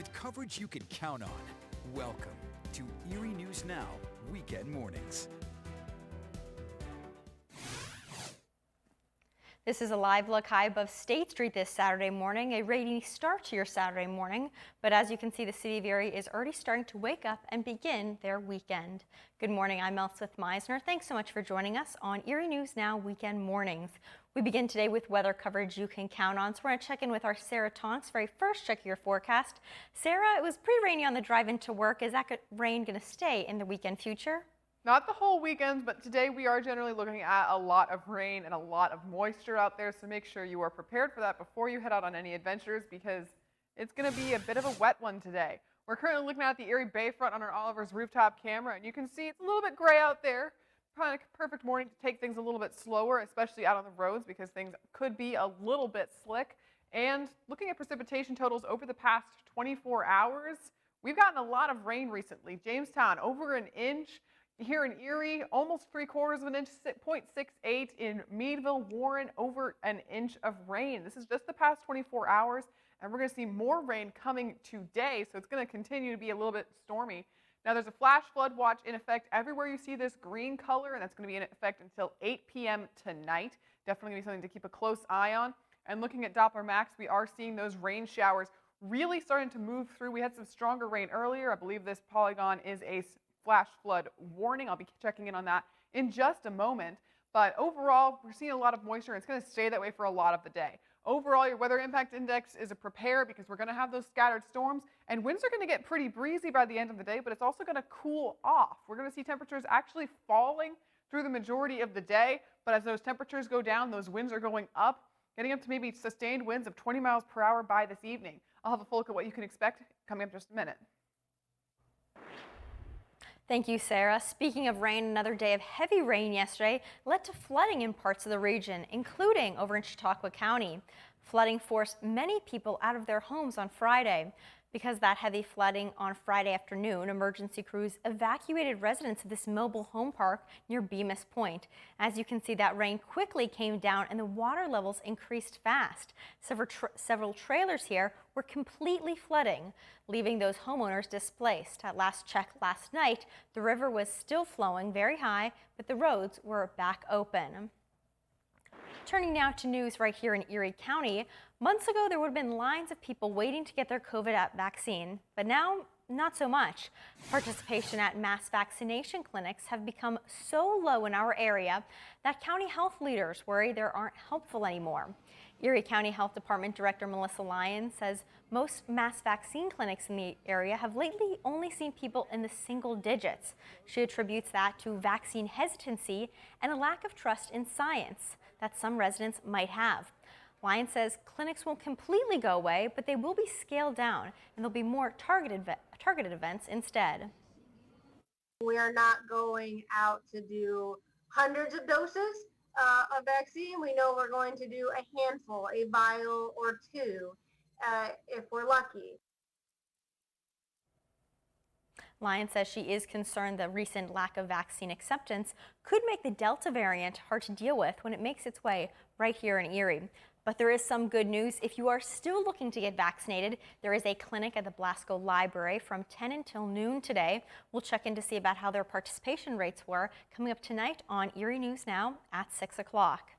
with coverage you can count on. Welcome to Erie News Now Weekend Mornings. This is a live look high above State Street this Saturday morning, a rainy start to your Saturday morning. But as you can see, the city of Erie is already starting to wake up and begin their weekend. Good morning, I'm Elswith Meisner. Thanks so much for joining us on Erie News Now Weekend Mornings. We begin today with weather coverage you can count on. So we're going to check in with our Sarah Tonks. Very first, check your forecast. Sarah, it was pretty rainy on the drive into work. Is that rain going to stay in the weekend future? Not the whole weekend, but today we are generally looking at a lot of rain and a lot of moisture out there, so make sure you are prepared for that before you head out on any adventures because it's going to be a bit of a wet one today. We're currently looking at the Erie Bayfront on our Oliver's rooftop camera, and you can see it's a little bit gray out there. Probably a perfect morning to take things a little bit slower, especially out on the roads because things could be a little bit slick. And looking at precipitation totals over the past 24 hours, we've gotten a lot of rain recently. Jamestown, over an inch. Here in Erie, almost 3/4 of an inch, 0.68 in Meadville, Warren, over an inch of rain. This is just the past 24 hours, and we're going to see more rain coming today, so it's going to continue to be a little bit stormy. Now, there's a flash flood watch in effect everywhere you see this green color, and that's going to be in effect until 8 p.m. tonight. Definitely going to be something to keep a close eye on. And looking at Doppler Max, we are seeing those rain showers really starting to move through. We had some stronger rain earlier. I believe this polygon is a flash flood warning. I'll be checking in on that in just a moment. But overall, we're seeing a lot of moisture, and it's going to stay that way for a lot of the day. Overall, your weather impact index is a prepare because we're going to have those scattered storms, and winds are going to get pretty breezy by the end of the day, but it's also going to cool off. We're going to see temperatures actually falling through the majority of the day, but as those temperatures go down, those winds are going up, getting up to maybe sustained winds of 20 miles per hour by this evening. I'll have a full look at what you can expect coming up in just a minute. Thank you, Sarah. Speaking of rain, another day of heavy rain yesterday led to flooding in parts of the region, including over in Chautauqua County. Flooding forced many people out of their homes on Friday. Because of that heavy flooding on Friday afternoon, emergency crews evacuated residents of this mobile home park near Bemis Point. As you can see, that rain quickly came down and the water levels increased fast. Several trailers here were completely flooding, leaving those homeowners displaced. At last check last night, the river was still flowing very high, but the roads were back open. Turning now to news right here in Erie County. Months ago, there would have been lines of people waiting to get their COVID vaccine, but now not so much. Participation at mass vaccination clinics have become so low in our area that county health leaders worry they aren't helpful anymore. Erie County Health Department Director Melissa Lyon says most mass vaccine clinics in the area have lately only seen people in the single digits. She attributes that to vaccine hesitancy and a lack of trust in science that some residents might have. Lyon says clinics won't completely go away, but they will be scaled down and there'll be more targeted events instead. We are not going out to do hundreds of doses of vaccine. We know we're going to do a handful, a vial or two, if we're lucky. Lyon says she is concerned the recent lack of vaccine acceptance could make the Delta variant hard to deal with when it makes its way right here in Erie. But there is some good news. If you are still looking to get vaccinated, there is a clinic at the Blasco Library from 10 until noon today. We'll check in to see about how their participation rates were coming up tonight on Erie News Now at 6 o'clock.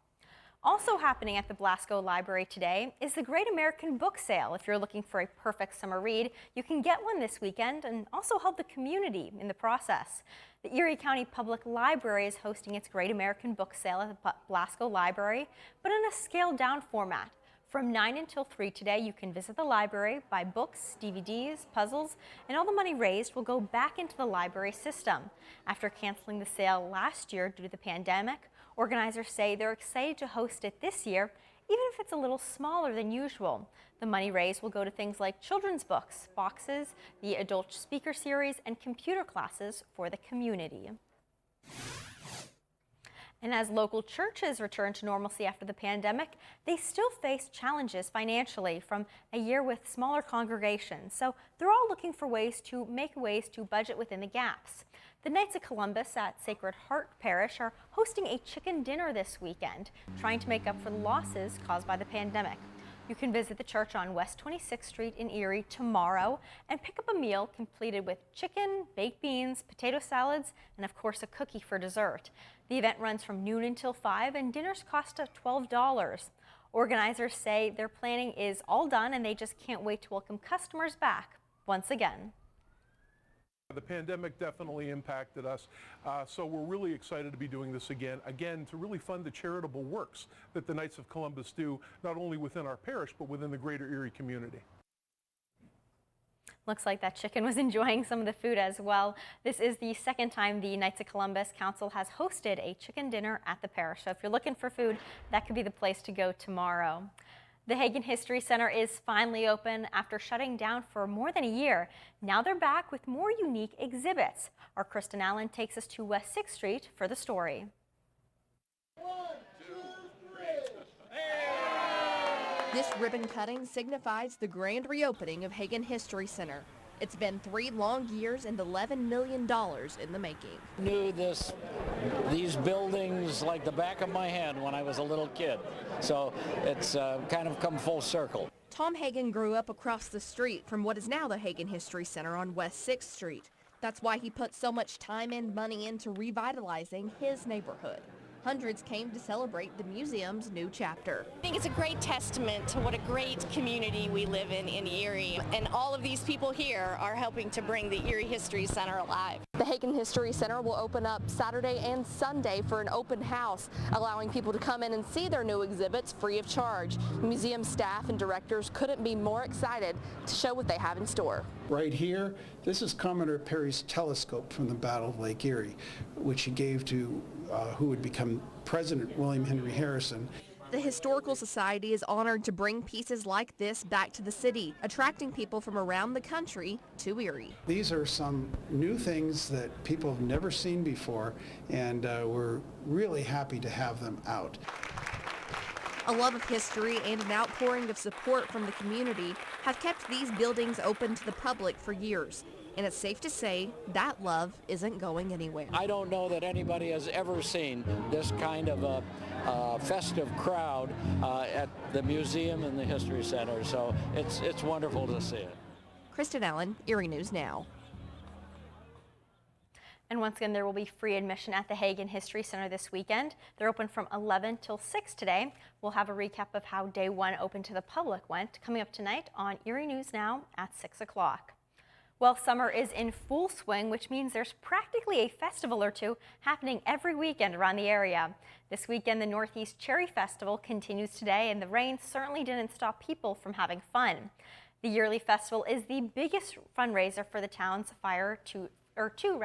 Also happening at the Blasco Library today is the Great American Book Sale. If you're looking for a perfect summer read, you can get one this weekend and also help the community in the process. The Erie County Public Library is hosting its Great American Book Sale at the Blasco Library, but in a scaled-down format. From 9 until 3 today, you can visit the library, buy books, DVDs, puzzles, and all the money raised will go back into the library system. After canceling the sale last year due to the pandemic, organizers say they're excited to host it this year, even if it's a little smaller than usual. The money raised will go to things like children's books, boxes, the adult speaker series, and computer classes for the community. And as local churches return to normalcy after the pandemic, they still face challenges financially from a year with smaller congregations. So they're all looking for ways to budget within the gaps. The Knights of Columbus at Sacred Heart Parish are hosting a chicken dinner this weekend, trying to make up for the losses caused by the pandemic. You can visit the church on West 26th Street in Erie tomorrow and pick up a meal completed with chicken, baked beans, potato salads, and of course a cookie for dessert. The event runs from noon until 5 and dinners cost $12. Organizers say their planning is all done and they just can't wait to welcome customers back once again. The pandemic definitely impacted us, so we're really excited to be doing this again to really fund the charitable works that the Knights of Columbus do, not only within our parish, but within the greater Erie community. Looks like that chicken was enjoying some of the food as well. This is the second time the Knights of Columbus Council has hosted a chicken dinner at the parish, so if you're looking for food, that could be the place to go tomorrow. The Hagen History Center is finally open after shutting down for more than a year. Now they're back with more unique exhibits. Our Kristen Allen takes us to West 6th Street for the story. 1, 2, 3. This ribbon cutting signifies the grand reopening of Hagen History Center. It's been 3 long years and $11 million in the making. Knew these buildings like the back of my hand when I was a little kid, so it's kind of come full circle. Tom Hagen grew up across the street from what is now the Hagen History Center on West 6th Street. That's why he put so much time and money into revitalizing his neighborhood. Hundreds came to celebrate the museum's new chapter. I think it's a great testament to what a great community we live in Erie, and all of these people here are helping to bring the Erie History Center alive. The Hagen History Center will open up Saturday and Sunday for an open house, allowing people to come in and see their new exhibits free of charge. Museum staff and directors couldn't be more excited to show what they have in store. Right here, this is Commodore Perry's telescope from the Battle of Lake Erie, which he gave to who would become President William Henry Harrison. The Historical Society is honored to bring pieces like this back to the city, attracting people from around the country to Erie. These are some new things that people have never seen before, and we're really happy to have them out. A love of history and an outpouring of support from the community have kept these buildings open to the public for years. And it's safe to say that love isn't going anywhere. I don't know that anybody has ever seen this kind of a festive crowd at the museum and the History Center, so it's wonderful to see it. Kristen Allen, Erie News Now. And once again, there will be free admission at the Hagen History Center this weekend. They're open from 11 till 6 today. We'll have a recap of how day one open to the public went coming up tonight on Erie News Now at 6 o'clock. Well, summer is in full swing, which means there's practically a festival or two happening every weekend around the area. This weekend, the Northeast Cherry Festival continues today, and the rain certainly didn't stop people from having fun. The yearly festival is the biggest fundraiser for the town's two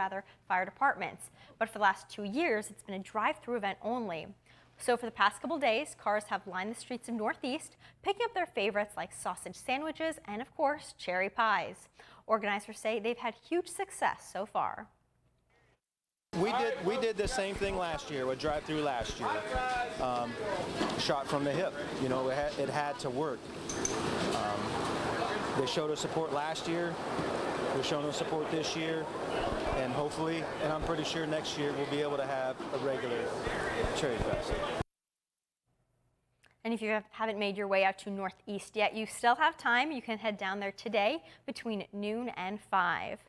fire departments. But for the last 2 years, it's been a drive-through event only. So for the past couple days, cars have lined the streets of Northeast, picking up their favorites like sausage sandwiches and, of course, cherry pies. Organizers say they've had huge success so far. We did the same thing last year, a drive-through last year. Shot from the hip, you know, it had to work. They showed us support last year. They're showing us support this year, and hopefully, and I'm pretty sure next year we'll be able to have a regular Cherry Fest. And if you haven't made your way out to Northeast yet, you still have time. You can head down there today between noon and 5.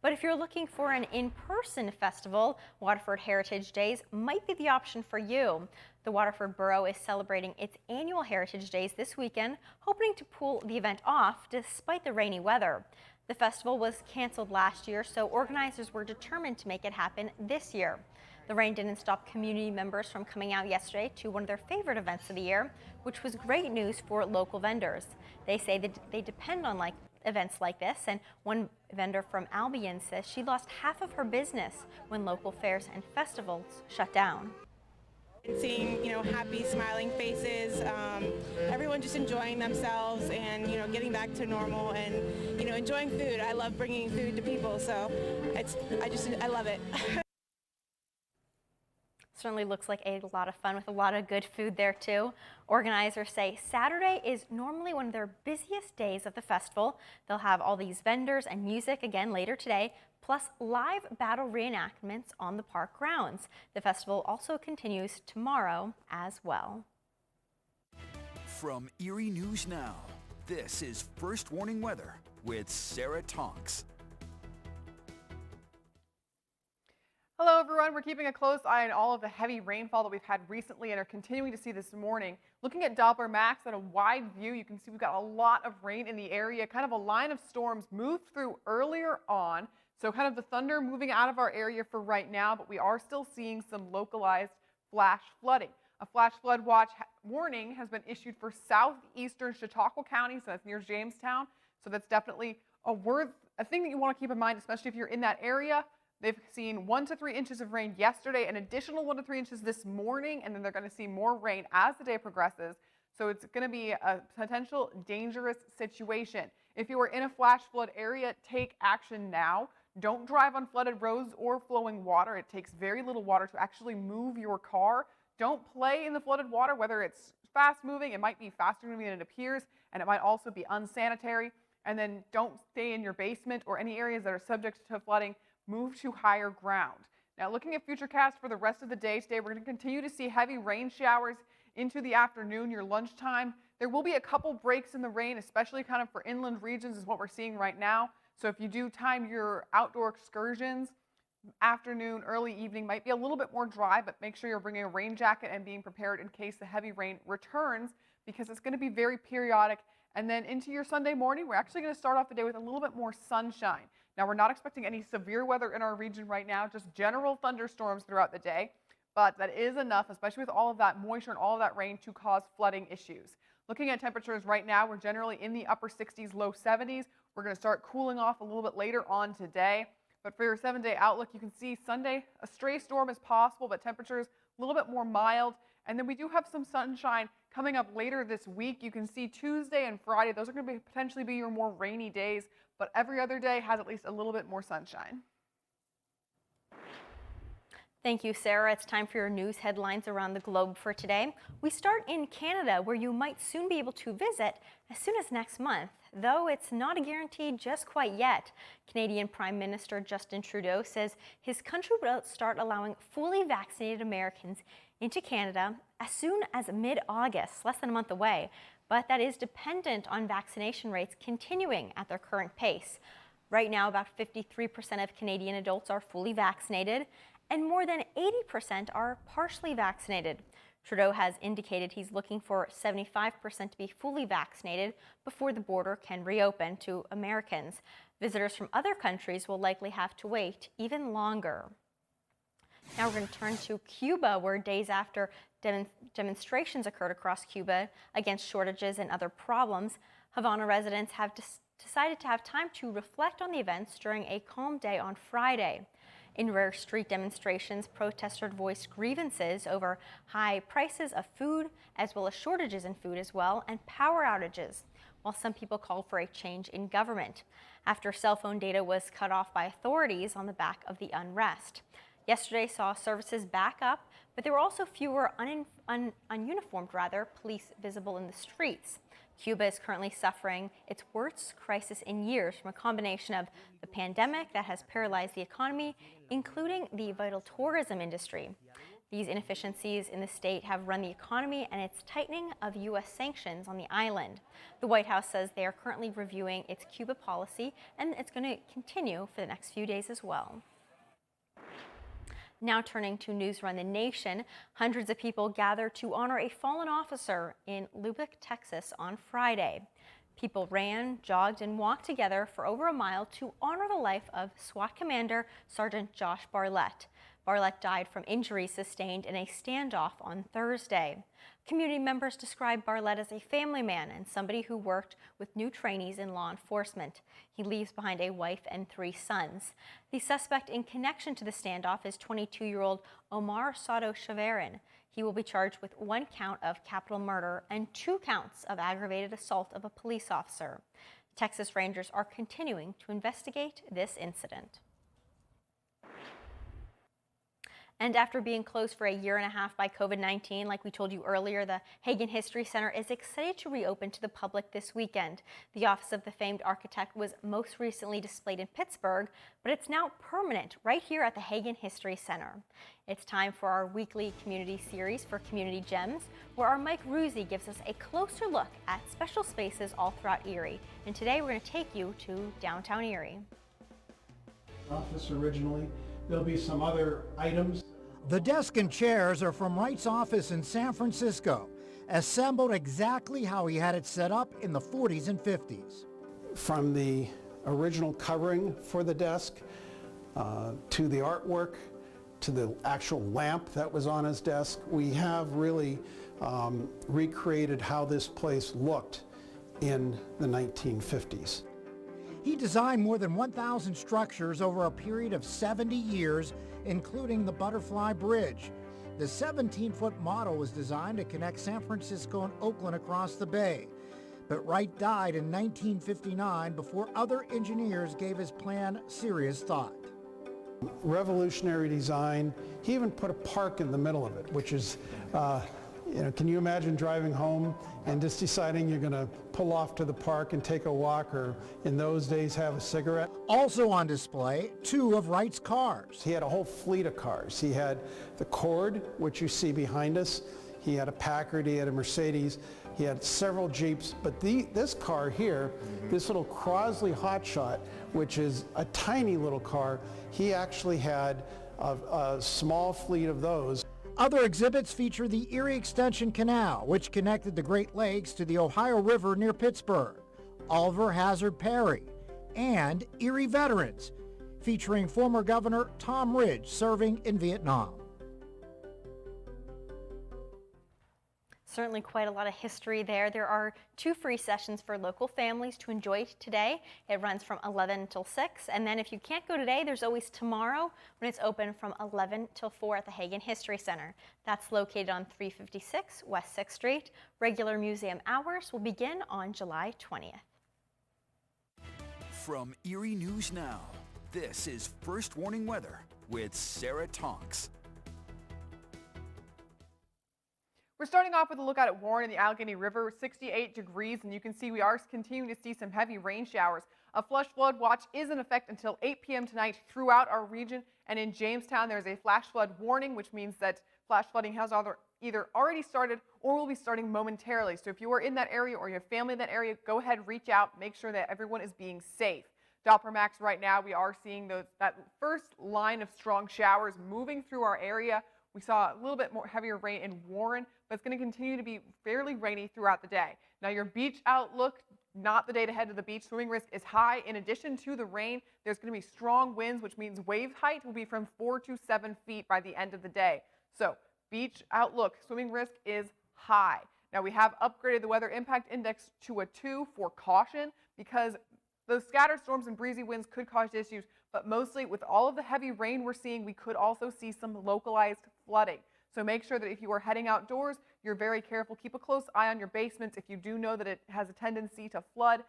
But if you're looking for an in-person festival, Waterford Heritage Days might be the option for you. The Waterford Borough is celebrating its annual Heritage Days this weekend, hoping to pull the event off despite the rainy weather. The festival was canceled last year, so organizers were determined to make it happen this year. The rain didn't stop community members from coming out yesterday to one of their favorite events of the year, which was great news for local vendors. They say that they depend on events like this, and one vendor from Albion says she lost half of her business when local fairs and festivals shut down. Seeing, happy, smiling faces, everyone just enjoying themselves and, getting back to normal and, enjoying food. I love bringing food to people, so I love it. Certainly looks like a lot of fun with a lot of good food there too. Organizers say Saturday is normally one of their busiest days of the festival. They'll have all these vendors and music again later today, plus live battle reenactments on the park grounds. The festival also continues tomorrow as well. From Erie News Now, this is First Warning Weather with Sarah Tonks. Hello everyone, we're keeping a close eye on all of the heavy rainfall that we've had recently and are continuing to see this morning. Looking at Doppler Max at a wide view, you can see we've got a lot of rain in the area. Kind of a line of storms moved through earlier on, so kind of the thunder moving out of our area for right now, but we are still seeing some localized flash flooding. A flash flood watch warning has been issued for southeastern Chautauqua County, so that's near Jamestown. So that's definitely a thing that you want to keep in mind, especially if you're in that area. They've seen 1 to 3 inches of rain yesterday, an additional 1 to 3 inches this morning, and then they're going to see more rain as the day progresses. So it's going to be a potential dangerous situation. If you are in a flash flood area, take action now. Don't drive on flooded roads or flowing water. It takes very little water to actually move your car. Don't play in the flooded water, whether it's fast moving, it might be faster moving than it appears, and it might also be unsanitary. And then don't stay in your basement or any areas that are subject to flooding. Move to higher ground. Now, looking at futurecast for the rest of the day today, we're going to continue to see heavy rain showers into the afternoon, your lunchtime. There will be a couple breaks in the rain, especially kind of for inland regions is what we're seeing right now. So if you do time your outdoor excursions, afternoon, early evening might be a little bit more dry, but make sure you're bringing a rain jacket and being prepared in case the heavy rain returns, because it's going to be very periodic. And then into your Sunday morning, we're actually going to start off the day with a little bit more sunshine. Now, we're not expecting any severe weather in our region right now, just general thunderstorms throughout the day, but that is enough, especially with all of that moisture and all of that rain, to cause flooding issues. Looking at temperatures right now, we're generally in the upper 60s, low 70s. We're going to start cooling off a little bit later on today. But for your 7-day outlook, you can see Sunday, a stray storm is possible, but temperatures a little bit more mild. And then we do have some sunshine coming up later this week. You can see Tuesday and Friday, those are going to potentially be your more rainy days, but every other day has at least a little bit more sunshine. Thank you, Sarah. It's time for your news headlines around the globe for today. We start in Canada, where you might soon be able to visit as soon as next month, though it's not a guarantee just quite yet. Canadian Prime Minister Justin Trudeau says his country will start allowing fully vaccinated Americans into Canada as soon as mid-August, less than a month away, but that is dependent on vaccination rates continuing at their current pace. Right now, about 53% of Canadian adults are fully vaccinated, and more than 80% are partially vaccinated. Trudeau has indicated he's looking for 75% to be fully vaccinated before the border can reopen to Americans. Visitors from other countries will likely have to wait even longer. Now we're going to turn to Cuba, where days after demonstrations occurred across Cuba against shortages and other problems, Havana residents have decided to have time to reflect on the events during a calm day on Friday. In rare street demonstrations, protesters voiced grievances over high prices of food, as well as shortages in food as well, and power outages, while some people called for a change in government after cell phone data was cut off by authorities on the back of the unrest. Yesterday saw services back up, but there were also fewer ununiformed police visible in the streets. Cuba is currently suffering its worst crisis in years from a combination of the pandemic that has paralyzed the economy, including the vital tourism industry. These inefficiencies in the state have run the economy, and its tightening of U.S. sanctions on the island. The White House says they are currently reviewing its Cuba policy, and it's going to continue for the next few days as well. Now turning to news around the nation, hundreds of people gathered to honor a fallen officer in Lubbock, Texas on Friday. People ran, jogged, and walked together for over a mile to honor the life of SWAT Commander Sergeant Josh Barlett. Barlett died from injuries sustained in a standoff on Thursday. Community members describe Barlett as a family man and somebody who worked with new trainees in law enforcement. He leaves behind a wife and 3 sons. The suspect in connection to the standoff is 22-year-old Omar Sato Shavarin. He will be charged with 1 count of capital murder and 2 counts of aggravated assault of a police officer. Texas Rangers are continuing to investigate this incident. And after being closed for a year and a half by COVID-19, like we told you earlier, the Hagen History Center is excited to reopen to the public this weekend. The office of the famed architect was most recently displayed in Pittsburgh, but it's now permanent right here at the Hagen History Center. It's time for our weekly community series for Community Gems, where our Mike Ruzzi gives us a closer look at special spaces all throughout Erie. And today we're going to take you to downtown Erie. Office originally. There'll be some other items. The desk and chairs are from Wright's office in San Francisco, assembled exactly how he had it set up in the 40s and 50s. From the original covering for the desk, to the artwork, to the actual lamp that was on his desk, we have really recreated how this place looked in the 1950s. He designed more than 1,000 structures over a period of 70 years, including the Butterfly Bridge. The 17-foot model was designed to connect San Francisco and Oakland across the bay. But Wright died in 1959 before other engineers gave his plan serious thought. Revolutionary design. He even put a park in the middle of it, which is, can you imagine driving home and just deciding you're going to pull off to the park and take a walk, or in those days have a cigarette? Also on display, 2 of Wright's cars. He had a whole fleet of cars. He had the Cord, which you see behind us. He had a Packard, he had a Mercedes, he had several Jeeps, but this car here, this little Crosley Hotshot, which is a tiny little car, he actually had a small fleet of those. Other exhibits feature the Erie Extension Canal, which connected the Great Lakes to the Ohio River near Pittsburgh, Oliver Hazard Perry, and Erie Veterans, featuring former Governor Tom Ridge serving in Vietnam. Certainly quite a lot of history there. There are 2 free sessions for local families to enjoy today. It runs from 11 until 6. And then if you can't go today, there's always tomorrow when it's open from 11 till 4 at the Hagen History Center. That's located on 356 West 6th Street. Regular museum hours will begin on July 20th. From Erie News Now, this is First Warning Weather with Sarah Tonks. We're starting off with a look out at Warren and the Allegheny River, 68 degrees, and you can see we are continuing to see some heavy rain showers. A flash flood watch is in effect until 8 p.m. tonight throughout our region, and in Jamestown there's a flash flood warning, which means that flash flooding has either already started or will be starting momentarily. So if you are in that area or you have family in that area, go ahead, reach out, make sure that everyone is being safe. Doppler Max right now, we are seeing that first line of strong showers moving through our area. We saw a little bit more heavier rain in Warren, but it's going to continue to be fairly rainy throughout the day. Now your beach outlook, not the day to head to the beach. Swimming risk is high. In addition to the rain, there's going to be strong winds, which means wave height will be from 4 to 7 feet by the end of the day. So beach outlook, swimming risk is high. Now we have upgraded the weather impact index to a 2 for caution because those scattered storms and breezy winds could cause issues, but mostly with all of the heavy rain we're seeing, we could also see some localized flooding. So make sure that if you are heading outdoors, you're very careful. Keep a close eye on your basements if you do know that it has a tendency to flood,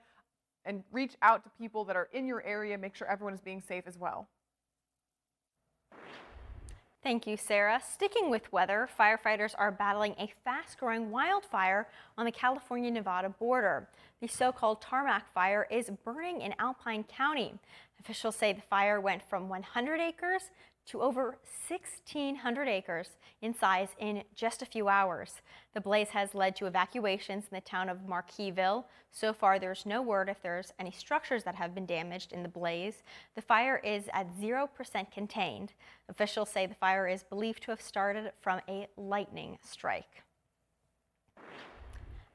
and reach out to people that are in your area. Make sure everyone is being safe as well. Thank you, Sarah. Sticking with weather, firefighters are battling a fast-growing wildfire on the California-Nevada border. The so-called Tarmac fire is burning in Alpine County. Officials say the fire went from 100 acres to over 1,600 acres in size in just a few hours. The blaze has led to evacuations in the town of Marquisville. So far, there's no word if there's any structures that have been damaged in the blaze. The fire is at 0% contained. Officials say the fire is believed to have started from a lightning strike.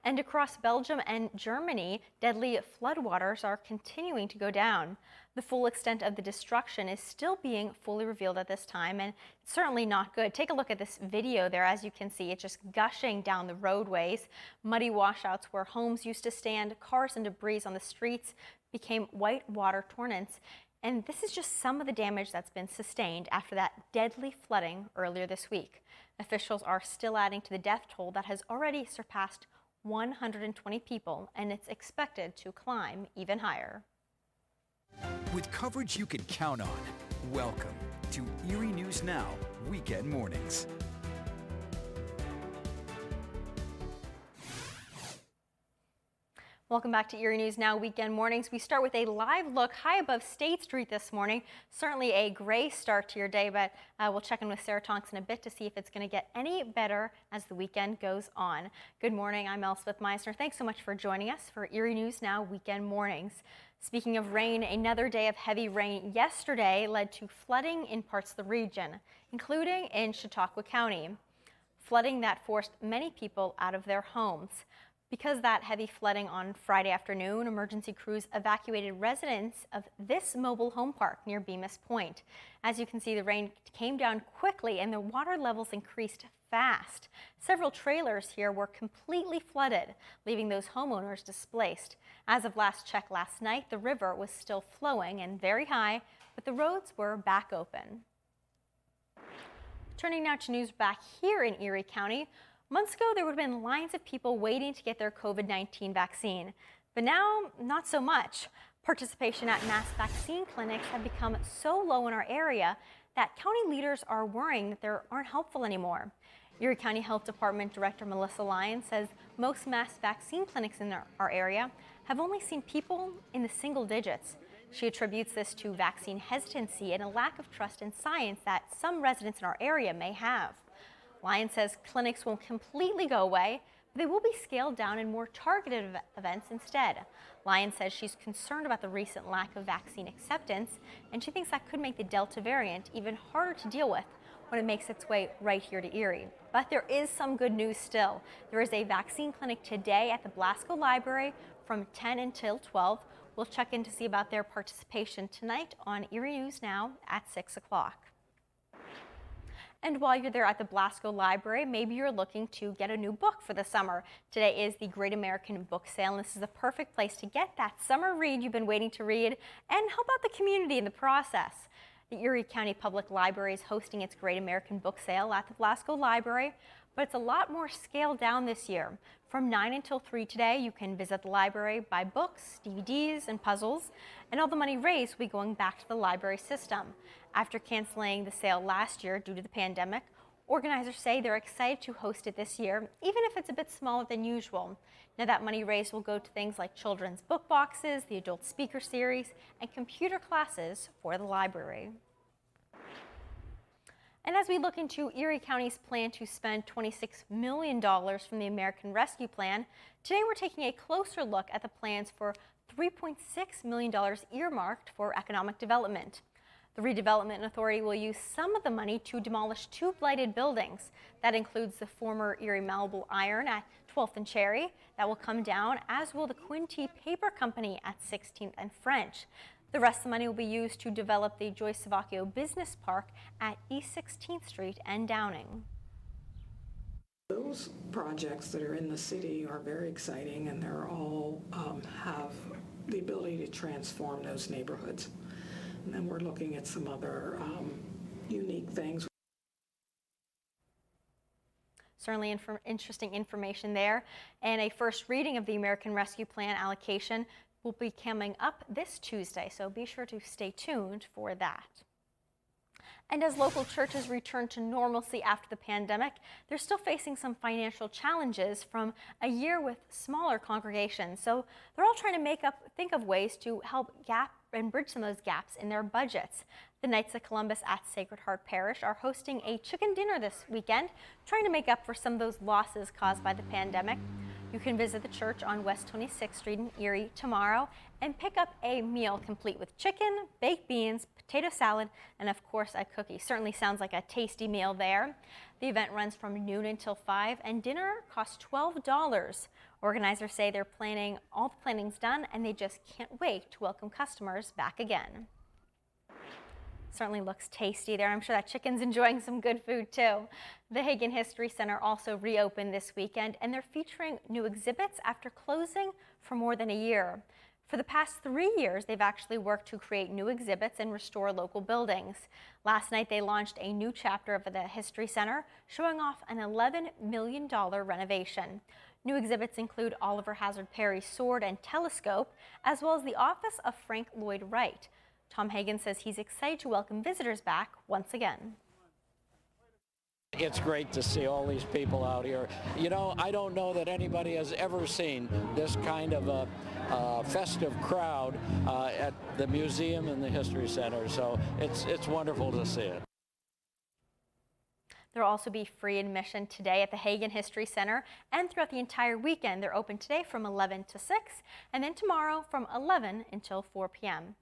And across Belgium and Germany, deadly floodwaters are continuing to go down. The full extent of the destruction is still being fully revealed at this time, and it's certainly not good. Take a look at this video there. As you can see, it's just gushing down the roadways. Muddy washouts where homes used to stand, cars and debris on the streets became white water torrents. And this is just some of the damage that's been sustained after that deadly flooding earlier this week. Officials are still adding to the death toll that has already surpassed 120 people, and it's expected to climb even higher. With coverage you can count on, welcome to Erie News Now Weekend Mornings. Welcome back to Erie News Now Weekend Mornings. We start with a live look high above State Street this morning. Certainly a gray start to your day, but we'll check in with Sarah Tonks in a bit to see if it's going to get any better as the weekend goes on. Good morning, I'm Elspeth Meisner. Thanks so much for joining us for Erie News Now Weekend Mornings. Speaking of rain, another day of heavy rain yesterday led to flooding in parts of the region, including in Chautauqua County. Flooding that forced many people out of their homes. Because of that heavy flooding on Friday afternoon, emergency crews evacuated residents of this mobile home park near Bemis Point. As you can see, the rain came down quickly and the water levels increased fast. Several trailers here were completely flooded, leaving those homeowners displaced. As of last check last night, the river was still flowing and very high, but the roads were back open. Turning now to news back here in Erie County. Months ago, there would have been lines of people waiting to get their COVID-19 vaccine, but now not so much. Participation at mass vaccine clinics have become so low in our area that county leaders are worrying that they aren't helpful anymore. Erie County Health Department Director Melissa Lyons says most mass vaccine clinics in our area have only seen people in the single digits. She attributes this to vaccine hesitancy and a lack of trust in science that some residents in our area may have. Lyons says clinics won't completely go away, but they will be scaled down in more targeted events instead. Lyons says she's concerned about the recent lack of vaccine acceptance, and she thinks that could make the Delta variant even harder to deal with when it makes its way right here to Erie. But there is some good news still. There is a vaccine clinic today at the Blasco Library from 10 until 12. We'll check in to see about their participation tonight on Erie News Now at 6 o'clock. And while you're there at the Blasco Library, maybe you're looking to get a new book for the summer. Today is the Great American Book Sale, and this is the perfect place to get that summer read you've been waiting to read and help out the community in the process. The Erie County Public Library is hosting its Great American Book Sale at the Blasco Library, but it's a lot more scaled down this year. From 9 until 3 today, you can visit the library, buy books, DVDs, and puzzles, and all the money raised will be going back to the library system. After canceling the sale last year due to the pandemic, organizers say they're excited to host it this year, even if it's a bit smaller than usual. Now that money raised will go to things like children's book boxes, the adult speaker series, and computer classes for the library. And as we look into Erie County's plan to spend $26 million from the American Rescue Plan, today we're taking a closer look at the plans for $3.6 million earmarked for economic development. The Redevelopment Authority will use some of the money to demolish 2 blighted buildings. That includes the former Erie Malleable Iron at 12th and Cherry. That will come down, as will the Quinty Paper Company at 16th and French. The rest of the money will be used to develop the Joyce Savacchio Business Park at East 16th Street and Downing. Those projects that are in the city are very exciting, and they're all have the ability to transform those neighborhoods. And then we're looking at some other unique things. Certainly interesting information there. And a first reading of the American Rescue Plan allocation will be coming up this Tuesday, so be sure to stay tuned for that. And as local churches return to normalcy after the pandemic, they're still facing some financial challenges from a year with smaller congregations. So they're all trying to think of ways to help bridge some of those gaps in their budgets. The Knights of Columbus at Sacred Heart Parish are hosting a chicken dinner this weekend, trying to make up for some of those losses caused by the pandemic. You can visit the church on West 26th Street in Erie tomorrow and pick up a meal complete with chicken, baked beans, potato salad, and of course a cookie. Certainly sounds like a tasty meal there. The event runs from noon until 5 and dinner costs $12. Organizers say all the planning's done and they just can't wait to welcome customers back again. Certainly looks tasty there. I'm sure that chicken's enjoying some good food too. The Hagen History Center also reopened this weekend, and they're featuring new exhibits after closing for more than a year. For the past 3 years, they've actually worked to create new exhibits and restore local buildings. Last night, they launched a new chapter of the History Center, showing off an $11 million renovation. New exhibits include Oliver Hazard Perry's sword and telescope, as well as the office of Frank Lloyd Wright. Tom Hagan says he's excited to welcome visitors back once again. It's great to see all these people out here. You know, I don't know that anybody has ever seen this kind of a festive crowd at the museum and the History Center, so it's wonderful to see it. There will also be free admission today at the Hagan History Center, and throughout the entire weekend. They're open today from 11 to 6, and then tomorrow from 11 until 4 p.m.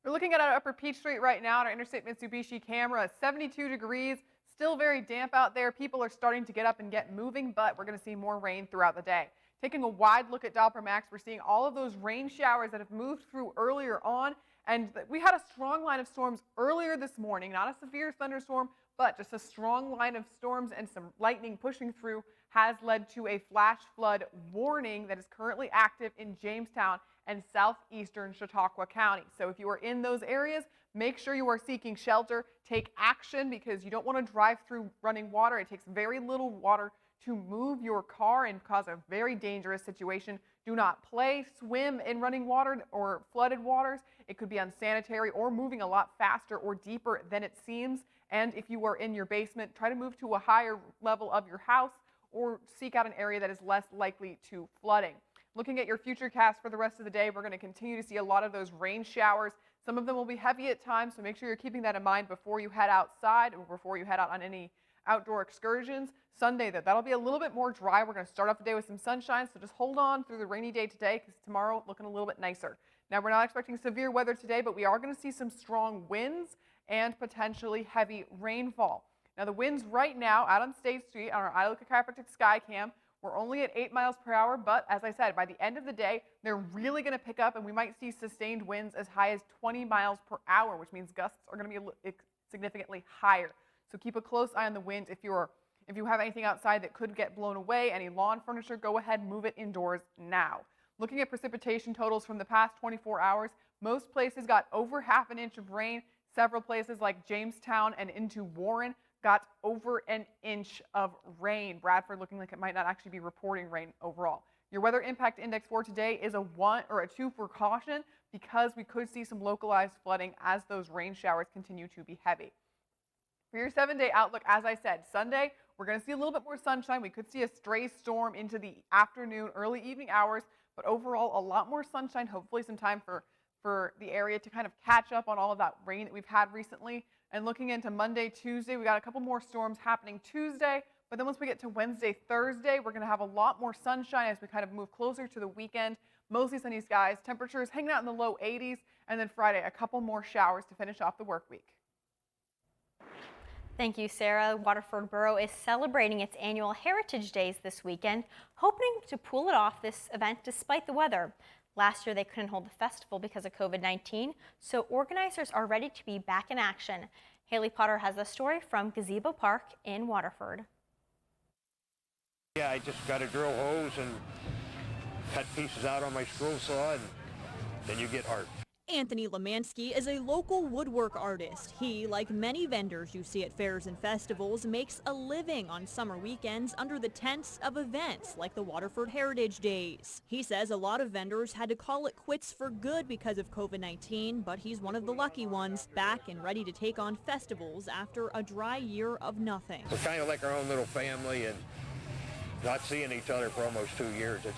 We're looking at our Upper Peachtree right now on our Interstate Mitsubishi camera. 72 degrees, still very damp out there. People are starting to get up and get moving, but we're going to see more rain throughout the day. Taking a wide look at Doppler Max, we're seeing all of those rain showers that have moved through earlier on. And we had a strong line of storms earlier this morning, not a severe thunderstorm, but just a strong line of storms and some lightning pushing through has led to a flash flood warning that is currently active in Jamestown and southeastern Chautauqua County. So if you are in those areas, make sure you are seeking shelter. Take action because you don't want to drive through running water. It takes very little water to move your car and cause a very dangerous situation. Do not play, swim in running water or flooded waters. It could be unsanitary or moving a lot faster or deeper than it seems. And if you are in your basement, try to move to a higher level of your house or seek out an area that is less likely to flooding. Looking at your future cast for the rest of the day, we're going to continue to see a lot of those rain showers. Some of them will be heavy at times, so make sure you're keeping that in mind before you head outside or before you head out on any outdoor excursions. Sunday, that'll be a little bit more dry. We're going to start off the day with some sunshine, so just hold on through the rainy day today because tomorrow looking a little bit nicer. Now, we're not expecting severe weather today, but we are going to see some strong winds and potentially heavy rainfall. Now, the winds right now out on State Street on our Iloka Chiropractic Sky Cam, we're only at 8 miles per hour, but as I said, by the end of the day, they're really going to pick up and we might see sustained winds as high as 20 miles per hour, which means gusts are going to be significantly higher. So keep a close eye on the wind. If you have anything outside that could get blown away, any lawn furniture, go ahead and move it indoors now. Looking at precipitation totals from the past 24 hours, most places got over ½ inch of rain. Several places like Jamestown and into Warren got over an inch of rain. Bradford looking like it might not actually be reporting rain overall. Your weather impact index for today is a 1 or a 2 for caution because we could see some localized flooding as those rain showers continue to be heavy. For your 7-day outlook, as I said, Sunday, we're going to see a little bit more sunshine. We could see a stray storm into the afternoon, early evening hours, but overall a lot more sunshine, hopefully some time for the area to kind of catch up on all of that rain that we've had recently. And looking into Monday, Tuesday, we got a couple more storms happening Tuesday, but then once we get to Wednesday, Thursday, we're going to have a lot more sunshine as we kind of move closer to the weekend. Mostly sunny skies, temperatures hanging out in the low 80s, and then Friday, a couple more showers to finish off the work week. Thank you, Sarah. Waterford Borough is celebrating its annual Heritage Days this weekend, hoping to pull it off this event despite the weather. Last year, they couldn't hold the festival because of COVID-19, so organizers are ready to be back in action. Haley Potter has the story from Gazebo Park in Waterford. Yeah, I just got a drill hose and cut pieces out on my scroll saw, and then you get art. Anthony Lemansky is a local woodwork artist. He, like many vendors you see at fairs and festivals, makes a living on summer weekends under the tents of events like the Waterford Heritage Days. He says a lot of vendors had to call it quits for good because of COVID-19, but he's one of the lucky ones, back and ready to take on festivals after a dry year of nothing. We're kind of like our own little family, and not seeing each other for almost 2 years, it's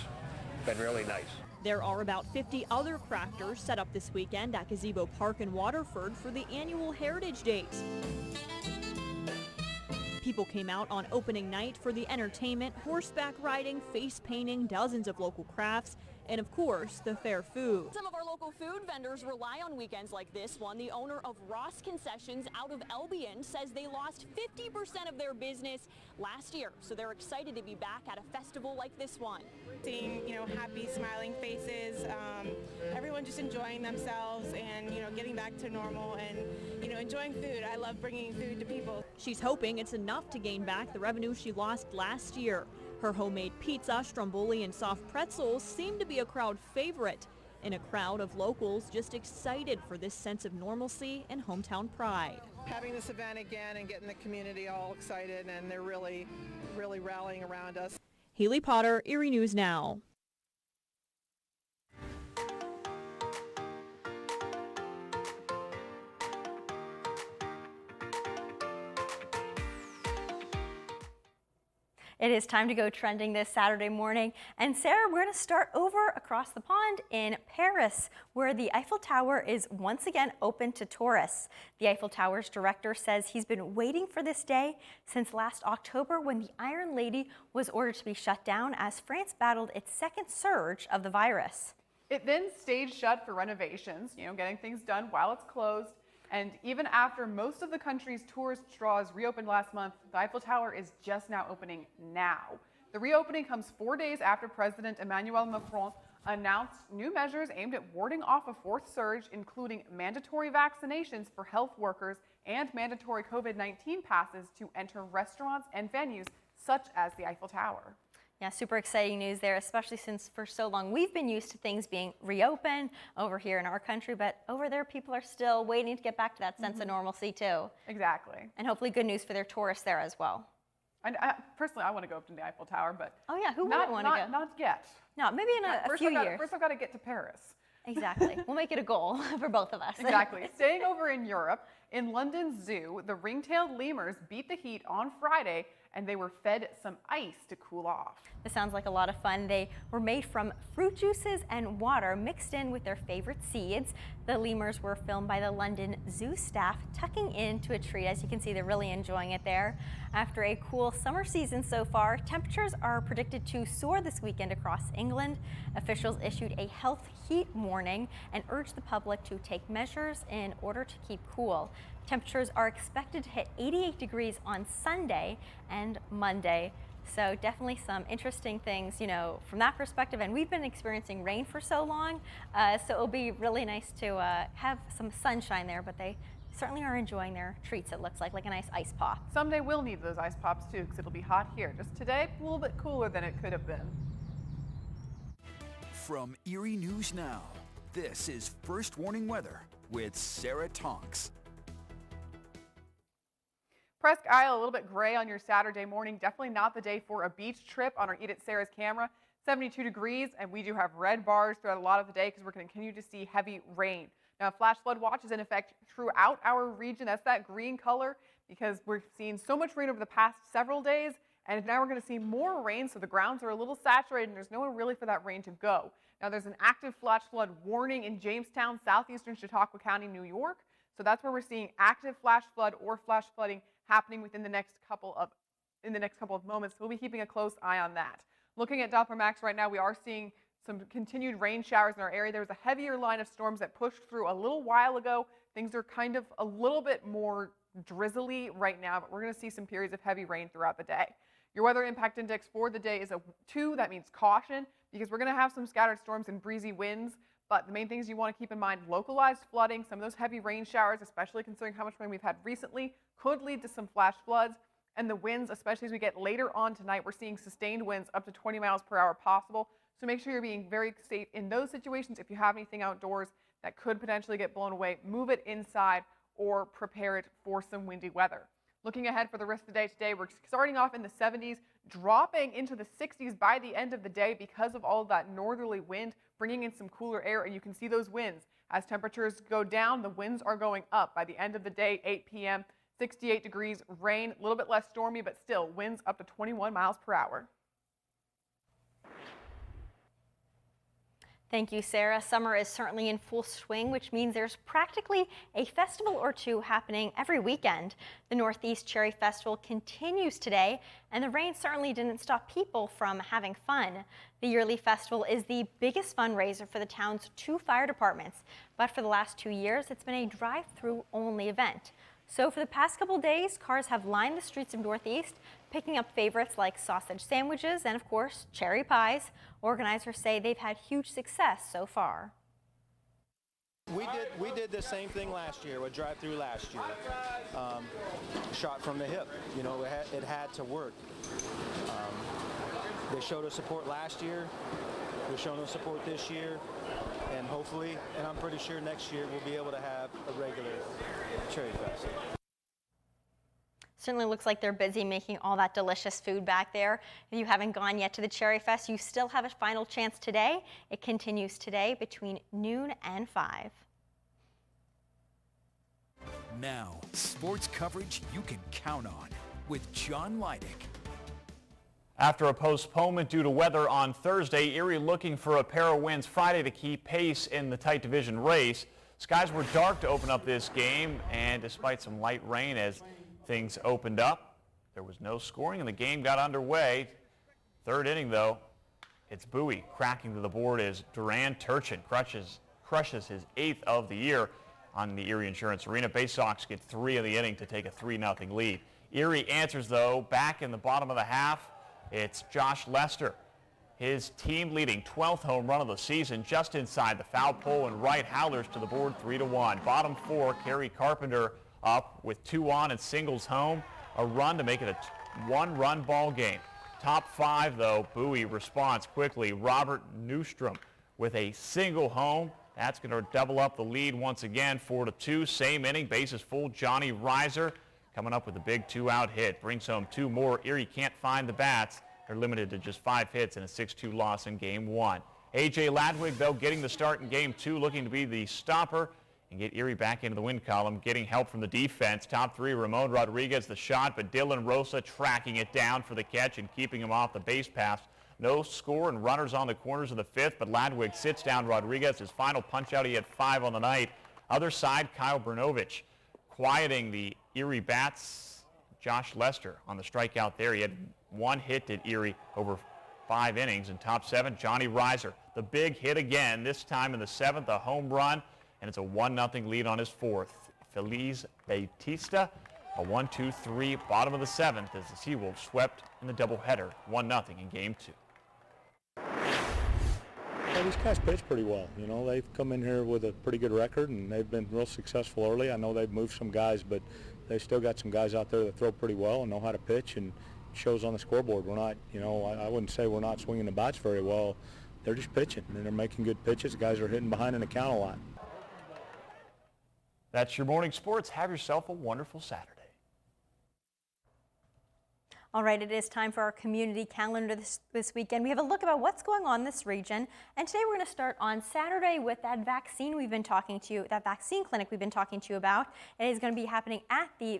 been really nice. There are about 50 other crafters set up this weekend at Gazebo Park in Waterford for the annual Heritage Days. People came out on opening night for the entertainment, horseback riding, face painting, dozens of local crafts, and of course, the fair food. Some of our local food vendors rely on weekends like this one. The owner of Ross Concessions out of Albion says they lost 50% of their business last year, so they're excited to be back at a festival like this one. Seeing, happy, smiling faces, everyone just enjoying themselves and, getting back to normal and, enjoying food. I love bringing food to people. She's hoping it's enough to gain back the revenue she lost last year. Her homemade pizza, stromboli, and soft pretzels seem to be a crowd favorite, and a crowd of locals just excited for this sense of normalcy and hometown pride. Having this event again and getting the community all excited, and they're really rallying around us. Haley Potter, Erie News Now. It is time to go trending this Saturday morning. And Sarah, we're going to start over across the pond in Paris, where the Eiffel Tower is once again open to tourists. The Eiffel Tower's director says he's been waiting for this day since last October, when the Iron Lady was ordered to be shut down as France battled its second surge of the virus. It then stayed shut for renovations, getting things done while it's closed. And even after most of the country's tourist draws reopened last month, the Eiffel Tower is just now opening now. The reopening comes 4 days after President Emmanuel Macron announced new measures aimed at warding off a fourth surge, including mandatory vaccinations for health workers and mandatory COVID-19 passes to enter restaurants and venues such as the Eiffel Tower. Yeah, super exciting news there, especially since for so long we've been used to things being reopened over here in our country, but over there people are still waiting to get back to that sense of normalcy too. Exactly. And hopefully good news for their tourists there as well. And personally, I want to go up to the Eiffel Tower, but oh yeah, who wouldn't want to go? Not yet. No, maybe in a few years. First I've got to get to Paris. Exactly. We'll make it a goal for both of us. Exactly. Staying over in Europe, in London's zoo, the ring-tailed lemurs beat the heat on Friday, and they were fed some ice to cool off. This sounds like a lot of fun. They were made from fruit juices and water mixed in with their favorite seeds. The lemurs were filmed by the London Zoo staff tucking into a tree. As you can see, they're really enjoying it there. After a cool summer season so far, temperatures are predicted to soar this weekend across England. Officials issued a health heat warning and urged the public to take measures in order to keep cool. Temperatures are expected to hit 88 degrees on Sunday and Monday. So definitely some interesting things, from that perspective. And we've been experiencing rain for so long, so it'll be really nice to have some sunshine there, but they certainly are enjoying their treats, it looks like a nice ice pop. Someday we'll need those ice pops too, because it'll be hot here. Just today, a little bit cooler than it could have been. From Erie News Now, this is First Warning Weather with Sarah Tonks. Presque Isle, a little bit gray on your Saturday morning. Definitely not the day for a beach trip on our Eat at Sarah's camera. 72 degrees, and we do have red bars throughout a lot of the day because we're going to continue to see heavy rain. Now, a flash flood watch is in effect throughout our region. That's that green color because we're seeing so much rain over the past several days, and now we're going to see more rain, so the grounds are a little saturated, and there's nowhere really for that rain to go. Now, there's an active flash flood warning in Jamestown, southeastern Chautauqua County, New York. So that's where we're seeing active flash flood or flash flooding happening within the next couple of moments. So we'll be keeping a close eye on that. Looking at Doppler Max right now, we are seeing some continued rain showers in our area. There was a heavier line of storms that pushed through a little while ago. Things are kind of a little bit more drizzly right now, but we're going to see some periods of heavy rain throughout the day. Your weather impact index for the day is a 2. That means caution, because we're going to have some scattered storms and breezy winds. But the main things you want to keep in mind, localized flooding, some of those heavy rain showers, especially considering how much rain we've had recently, could lead to some flash floods. And the winds, especially as we get later on tonight, we're seeing sustained winds up to 20 miles per hour possible. So make sure you're being very safe in those situations. If you have anything outdoors that could potentially get blown away, move it inside or prepare it for some windy weather. Looking ahead for the rest of the day today, we're starting off in the 70s, dropping into the 60s by the end of the day because of all of that northerly wind, bringing in some cooler air, and you can see those winds. As temperatures go down, the winds are going up. By the end of the day, 8 p.m., 68 degrees, rain, a little bit less stormy, but still winds up to 21 miles per hour. Thank you, Sarah. Summer is certainly in full swing, which means there's practically a festival or two happening every weekend. The Northeast Cherry Festival continues today, and the rain certainly didn't stop people from having fun. The yearly festival is the biggest fundraiser for the town's 2 fire departments, but for the last 2 years, it's been a drive-through only event. So for the past couple days, cars have lined the streets of Northeast, picking up favorites like sausage sandwiches and, of course, cherry pies. Organizers say they've had huge success so far. We did the same thing last year, with drive-through last year. Shot from the hip, it had to work. They showed us support last year. They're showing us support this year. And hopefully, and I'm pretty sure next year, we'll be able to have a regular Cherry Fest. Certainly looks like they're busy making all that delicious food back there. If you haven't gone yet to the Cherry Fest, you still have a final chance today. It continues today between noon and 5. Now, sports coverage you can count on with John Leidick. After a postponement due to weather on Thursday, Erie looking for a pair of wins Friday to keep pace in the tight division race. Skies were dark to open up this game, and despite some light rain as things opened up, there was no scoring and the game got underway. Third inning, though, it's Bowie cracking to the board as Duran Turchin crushes his 8th of the year on the Erie Insurance Arena. Bay Sox get 3 in the inning to take a 3-0 lead. Erie answers, though, back in the bottom of the half. It's Josh Lester, his team leading 12th home run of the season, just inside the foul pole and right. Howlers to the board 3-1. Bottom 4, Kerry Carpenter up with 2 on and singles home. A run to make it a 1-run ball game. Top 5, though, Bowie responds quickly. Robert Newstrom with a single home. That's going to double up the lead once again, 4-2. Same inning, bases full. Johnny Reiser coming up with a big 2-out hit. Brings home 2 more. Erie can't find the bats. They're limited to just 5 hits and a 6-2 loss in Game 1. A.J. Ladwig, though, getting the start in Game 2, looking to be the stopper and get Erie back into the win column, getting help from the defense. Top 3, Ramon Rodriguez, the shot, but Dylan Rosa tracking it down for the catch and keeping him off the base pass. No score and runners on the corners of the 5th, but Ladwig sits down Rodriguez. His final punch out, he had 5 on the night. Other side, Kyle Brnovich quieting the Erie bats. Josh Lester on the strikeout there. He had 1 hit at Erie over 5 innings. In top 7, Johnny Reiser, the big hit again, this time in the 7th, a home run, and it's a 1-0 lead on his 4th. Feliz Bautista, a 1-2-3, bottom of the 7th as the Seawolves swept in the doubleheader, 1-0 in Game 2. Well, these guys pitch pretty well. You know, they've come in here with a pretty good record, and they've been real successful early. I know they've moved some guys, but they've still got some guys out there that throw pretty well and know how to pitch, and it shows on the scoreboard. We're not, you know, I wouldn't say we're not swinging the bats very well. They're just pitching, and they're making good pitches. Guys are hitting behind in the count a lot. That's your morning sports. Have yourself a wonderful Saturday. All right, it is time for our community calendar this weekend. We have a look about what's going on in this region. And today we're going to start on Saturday with that vaccine that vaccine clinic we've been talking to you about. It is going to be happening at the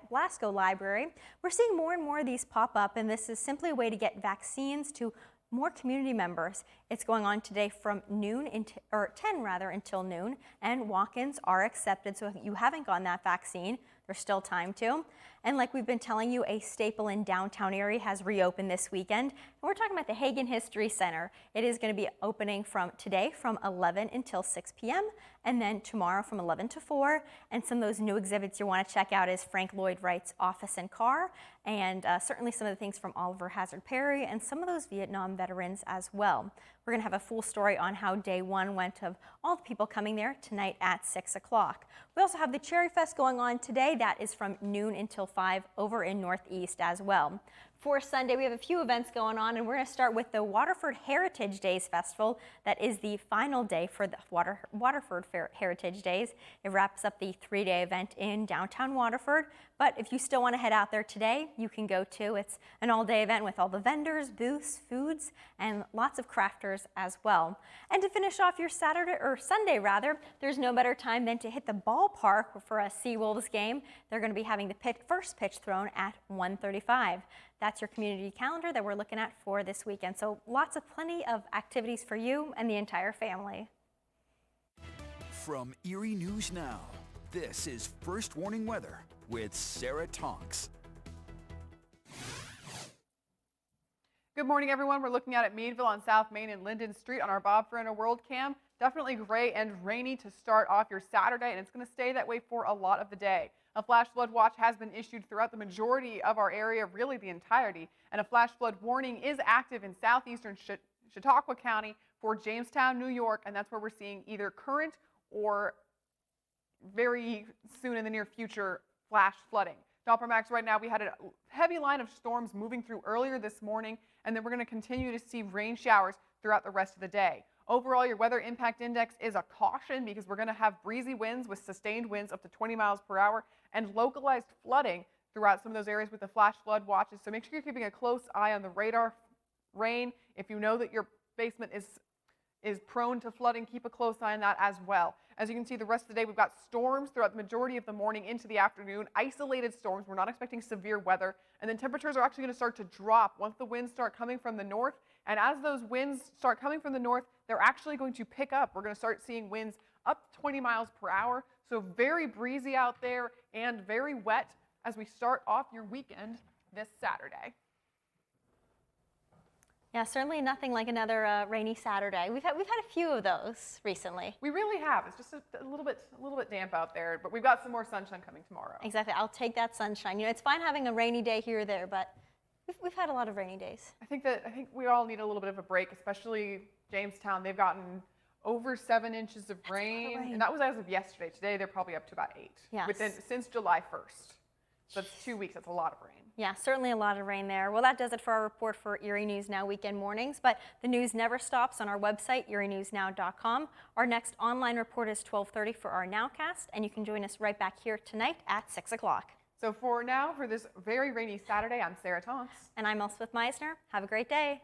Blasco Library. We're seeing more and more of these pop up, and this is simply a way to get vaccines to more community members. It's going on today from 10 until noon, and walk-ins are accepted. So if you haven't gotten that vaccine, there's still time to. And like we've been telling you, a staple in downtown Erie has reopened this weekend. And we're talking about the Hagen History Center. It is going to be opening from today from 11 until 6 p.m. and then tomorrow from 11 to 4. And some of those new exhibits you want to check out is Frank Lloyd Wright's Office and Car, and certainly some of the things from Oliver Hazard Perry and some of those Vietnam veterans as well. We're going to have a full story on how day 1 went of all the people coming there tonight at 6 o'clock. We also have the Cherry Fest going on today. That is from noon until 5 over in Northeast as well. For Sunday, we have a few events going on, and we're going to start with the Waterford Heritage Days Festival. That is the final day for the Waterford Heritage Days. It wraps up the 3-day event in downtown Waterford. But if you still want to head out there today, you can go too. It's an all-day event with all the vendors, booths, foods, and lots of crafters as well. And to finish off your Sunday, there's no better time than to hit the ballpark for a Seawolves game. They're going to be having the first pitch thrown at 1:35. That's your community calendar that we're looking at for this weekend. So plenty of activities for you and the entire family. From Erie News Now, this is First Warning Weather with Sarah Tonks. Good morning, everyone. We're looking out at Meadville on South Main and Linden Street on our Bob Ferrano World Cam. Definitely gray and rainy to start off your Saturday, and it's going to stay that way for a lot of the day. A flash flood watch has been issued throughout the majority of our area, really the entirety, and a flash flood warning is active in southeastern Chautauqua County for Jamestown, New York, and that's where we're seeing either current or very soon in the near future flash flooding. Doppler Max, right now we had a heavy line of storms moving through earlier this morning, and then we're going to continue to see rain showers throughout the rest of the day. Overall, your weather impact index is a caution because we're going to have breezy winds with sustained winds up to 20 miles per hour and localized flooding throughout some of those areas with the flash flood watches. So make sure you're keeping a close eye on the radar rain. If you know that your basement is prone to flooding, keep a close eye on that as well. As you can see, the rest of the day, we've got storms throughout the majority of the morning into the afternoon, isolated storms. We're not expecting severe weather. And then temperatures are actually going to start to drop once the winds start coming from the north. And as those winds start coming from the north, they're actually going to pick up. We're going to start seeing winds up 20 miles per hour. So very breezy out there and very wet as we start off your weekend this Saturday. Yeah, certainly nothing like another rainy Saturday. We've had a few of those recently. We really have. It's just a little bit damp out there, but we've got some more sunshine coming tomorrow. Exactly. I'll take that sunshine. You know, it's fine having a rainy day here or there, but we've had a lot of rainy days. I think we all need a little bit of a break, especially Jamestown. They've gotten over 7 inches of rain, and that was as of yesterday. Today they're probably up to about 8. Yes. Since July 1st. So that's 2 weeks. That's a lot of rain. Yeah, certainly a lot of rain there. Well, that does it for our report for Erie News Now weekend mornings, but the news never stops on our website, erienewsnow.com. Our next online report is 12:30 for our Nowcast, and you can join us right back here tonight at 6 o'clock. So for now, for this very rainy Saturday, I'm Sarah Tonks. And I'm Elspeth Meisner. Have a great day.